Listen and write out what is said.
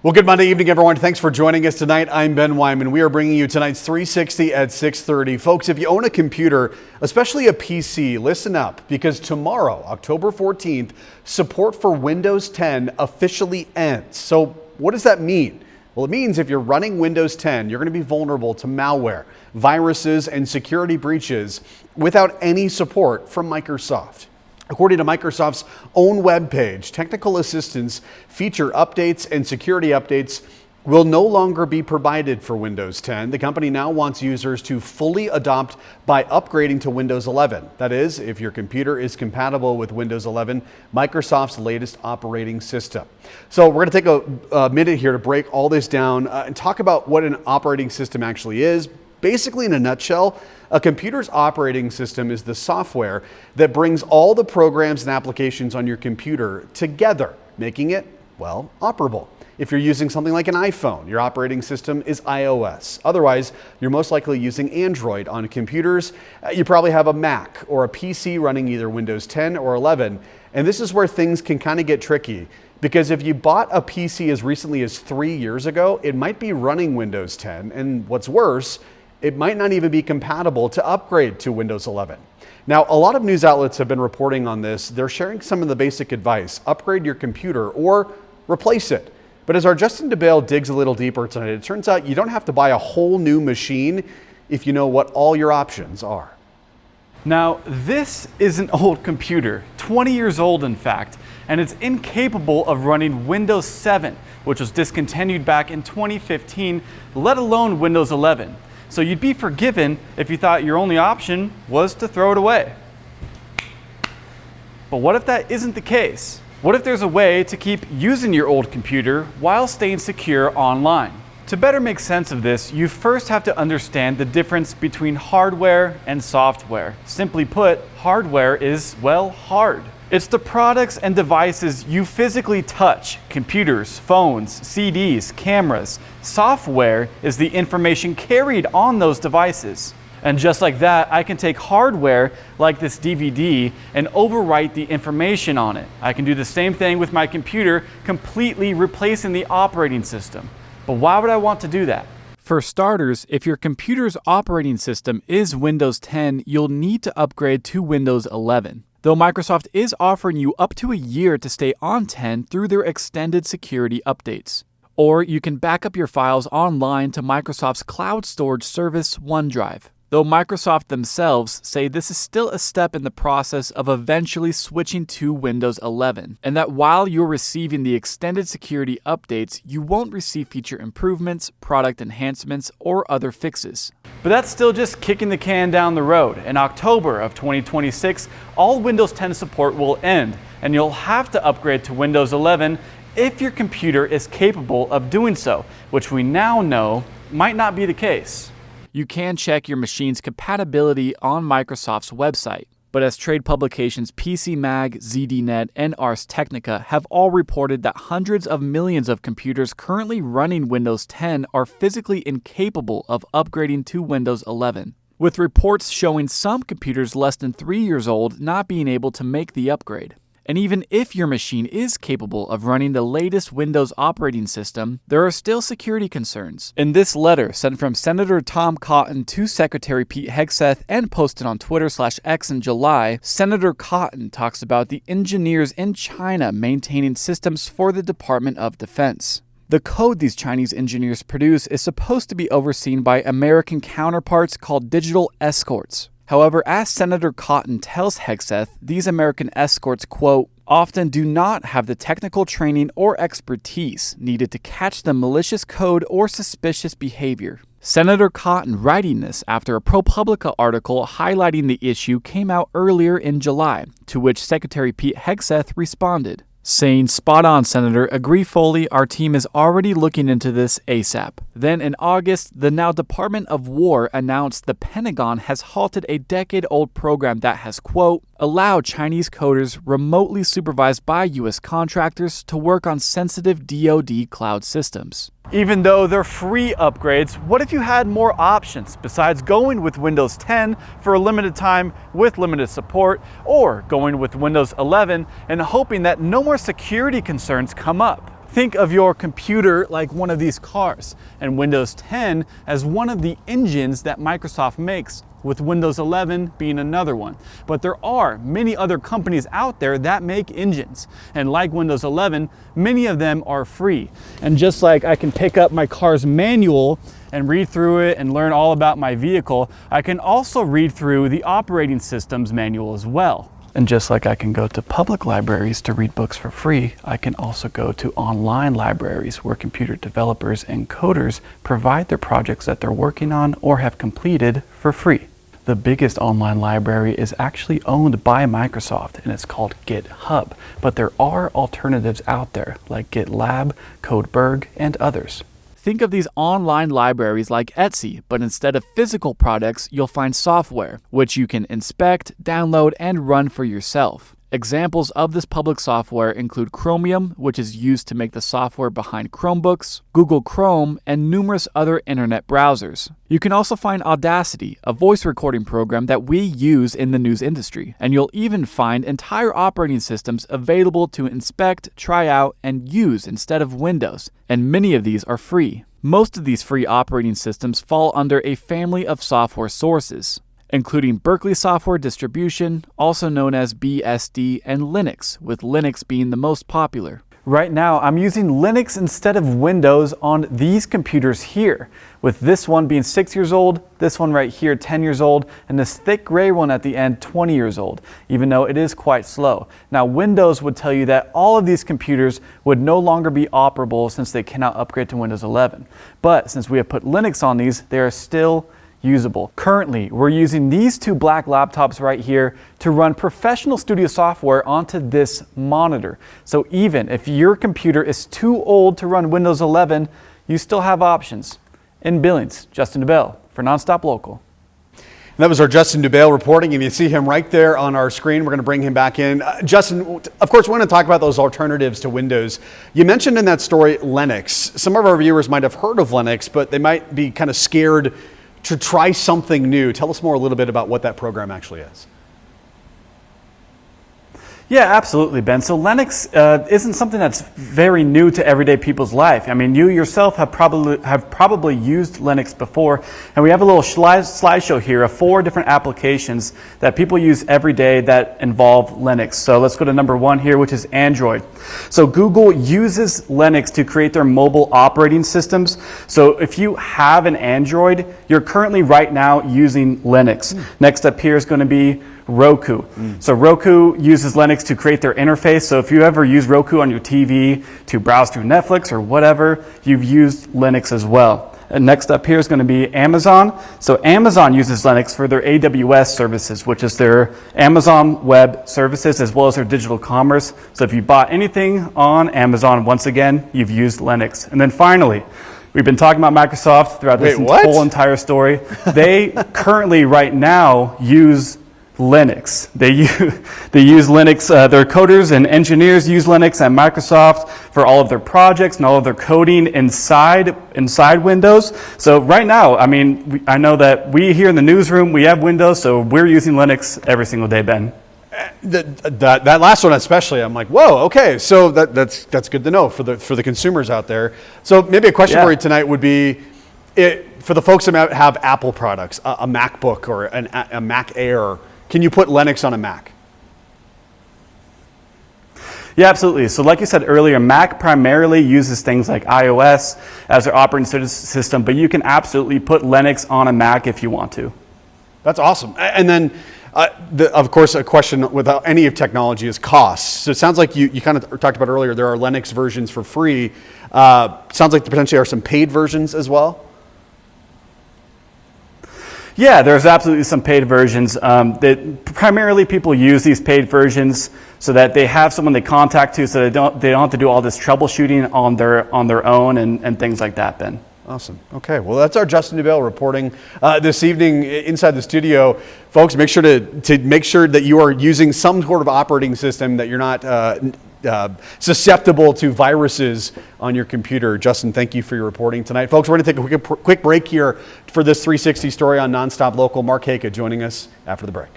Well, good Monday evening, everyone. Thanks for joining us tonight. I'm Ben Wyman. We are bringing you tonight's 360 at 6:30. Folks, if you own a computer, especially a PC, listen up, because tomorrow, October 14th, support for Windows 10 officially ends. So what does that mean? Well, it means if you're running Windows 10, you're going to be vulnerable to malware, viruses, and security breaches without any support from Microsoft. According to Microsoft's own webpage, technical assistance, feature updates, and security updates will no longer be provided for Windows 10. The company now wants users to fully adopt by upgrading to Windows 11. That is, if your computer is compatible with Windows 11, Microsoft's latest operating system. So we're going to take a minute here to break all this down and talk about what an operating system actually is. Basically, in a nutshell, a computer's operating system is the software that brings all the programs and applications on your computer together, making it, well, operable. If you're using something like an iPhone, your operating system is iOS. Otherwise, you're most likely using Android on computers. You probably have a Mac or a PC running either Windows 10 or 11. And this is where things can kind of get tricky, because if you bought a PC as recently as 3 years ago, it might be running Windows 10. And what's worse, it might not even be compatible to upgrade to Windows 11. Now, a lot of news outlets have been reporting on this. They're sharing some of the basic advice: upgrade your computer or replace it. But as our Justin DeBale digs a little deeper tonight, it turns out you don't have to buy a whole new machine if you know what all your options are. Now, this is an old computer, 20 years old in fact, and it's incapable of running Windows 7, which was discontinued back in 2015, let alone Windows 11. So you'd be forgiven if you thought your only option was to throw it away. But what if that isn't the case? What if there's a way to keep using your old computer while staying secure online? To better make sense of this, you first have to understand the difference between hardware and software. Simply put, hardware is, well, hard. It's the products and devices you physically touch: computers, phones, CDs, cameras. Software is the information carried on those devices. And just like that, I can take hardware like this DVD and overwrite the information on it. I can do the same thing with my computer, completely replacing the operating system. But why would I want to do that? For starters, if your computer's operating system is Windows 10, you'll need to upgrade to Windows 11. Though Microsoft is offering you up to a year to stay on 10 through their extended security updates. Or you can back up your files online to Microsoft's cloud storage service, OneDrive. Though Microsoft themselves say this is still a step in the process of eventually switching to Windows 11, and that while you're receiving the extended security updates, you won't receive feature improvements, product enhancements, or other fixes. But that's still just kicking the can down the road. In October of 2026, all Windows 10 support will end, and you'll have to upgrade to Windows 11 if your computer is capable of doing so, which we now know might not be the case. You can check your machine's compatibility on Microsoft's website, but as trade publications PCMag, ZDNet, and Ars Technica have all reported that hundreds of millions of computers currently running Windows 10 are physically incapable of upgrading to Windows 11, with reports showing some computers less than 3 years old not being able to make the upgrade. And even if your machine is capable of running the latest Windows operating system, there are still security concerns. In this letter sent from Senator Tom Cotton to Secretary Pete Hegseth and posted on Twitter/X in July, Senator Cotton talks about the engineers in China maintaining systems for the Department of Defense. The code these Chinese engineers produce is supposed to be overseen by American counterparts called digital escorts. However, as Senator Cotton tells Hegseth, these American escorts, quote, often do not have the technical training or expertise needed to catch the malicious code or suspicious behavior. Senator Cotton, writing this after a ProPublica article highlighting the issue came out earlier in July, to which Secretary Pete Hegseth responded, saying, "Spot on, Senator. Agree fully. Our team is already looking into this ASAP." Then in August, the now Department of War announced the Pentagon has halted a decade-old program that has, quote, allowed Chinese coders remotely supervised by U.S. contractors to work on sensitive DoD cloud systems. Even though they're free upgrades, what if you had more options besides going with Windows 10 for a limited time with limited support, or going with Windows 11 and hoping that no more security concerns come up? Think of your computer like one of these cars, and Windows 10 as one of the engines that Microsoft makes, with Windows 11 being another one. But there are many other companies out there that make engines, and like Windows 11, many of them are free. And just like I can pick up my car's manual and read through it and learn all about my vehicle, I can also read through the operating system's manual as well. And just like I can go to public libraries to read books for free, I can also go to online libraries where computer developers and coders provide their projects that they're working on or have completed for free. The biggest online library is actually owned by Microsoft, and it's called GitHub, but there are alternatives out there like GitLab, Codeberg, and others. Think of these online libraries like Etsy, but instead of physical products, you'll find software, which you can inspect, download, and run for yourself. Examples of this public software include Chromium, which is used to make the software behind Chromebooks, Google Chrome, and numerous other internet browsers. You can also find Audacity, a voice recording program that we use in the news industry, and you'll even find entire operating systems available to inspect, try out, and use instead of Windows, and many of these are free. Most of these free operating systems fall under a family of software sources, including Berkeley Software Distribution, also known as BSD, and Linux, with Linux being the most popular. Right now, I'm using Linux instead of Windows on these computers here, with this one being 6 years old, this one right here 10 years old, and this thick gray one at the end 20 years old, even though it is quite slow. Now, Windows would tell you that all of these computers would no longer be operable since they cannot upgrade to Windows 11. But since we have put Linux on these, they are still usable. Currently, we're using these two black laptops right here to run professional studio software onto this monitor. So even if your computer is too old to run Windows 11, you still have options. In Billings, Justin DeBell for Nonstop Local. That was our Justin DeBale reporting, and you see him right there on our screen. We're going to bring him back in. Justin, of course, we want to talk about those alternatives to Windows. You mentioned in that story Linux. Some of our viewers might have heard of Linux, but they might be kind of scared to try something new. Tell us more a little bit about what that program actually is. Yeah, absolutely, Ben. So Linux isn't something that's very new to everyday people's life. I mean, you yourself have probably used Linux before, and we have a little slideshow here of 4 different applications that people use every day that involve Linux. So let's go to number 1 here, which is Android. So Google uses Linux to create their mobile operating systems. So if you have an Android, you're currently right now using Linux. Next up here is going to be Roku. So Roku uses Linux to create their interface. So if you ever use Roku on your TV to browse through Netflix or whatever, you've used Linux as well. And next up here is going to be Amazon. So Amazon uses Linux for their AWS services, which is their Amazon Web Services, as well as their digital commerce. So if you bought anything on Amazon, once again, you've used Linux. And then finally, we've been talking about Microsoft throughout this whole entire story. They currently right now use Linux. They use Linux, their coders and engineers use Linux at Microsoft for all of their projects and all of their coding inside Windows. So right now, I mean, I know that we here in the newsroom, we have Windows, so we're using Linux every single day, Ben. That last one especially, I'm like, whoa, okay, so that's good to know for the consumers out there. So maybe a question for you tonight would be, for the folks that have Apple products, a MacBook or a Mac Air, can you put Linux on a Mac? Yeah, absolutely. So like you said earlier, Mac primarily uses things like iOS as their operating system, but you can absolutely put Linux on a Mac if you want to. That's awesome. And then, of course, a question without any of technology is costs. So it sounds like you kind of talked about earlier, there are Linux versions for free. Sounds like there potentially are some paid versions as well. Yeah, there's absolutely some paid versions. That primarily people use these paid versions so that they have someone they contact to, so they don't have to do all this troubleshooting on their own and things like that, Ben. Awesome. Okay, well, that's our Justin DeBale reporting this evening inside the studio. Folks, make sure to make sure that you are using some sort of operating system, that you're not susceptible to viruses on your computer. Justin, thank you for your reporting tonight. Folks, we're going to take a quick break here for this 360 story on Nonstop Local. Mark Haka joining us after the break.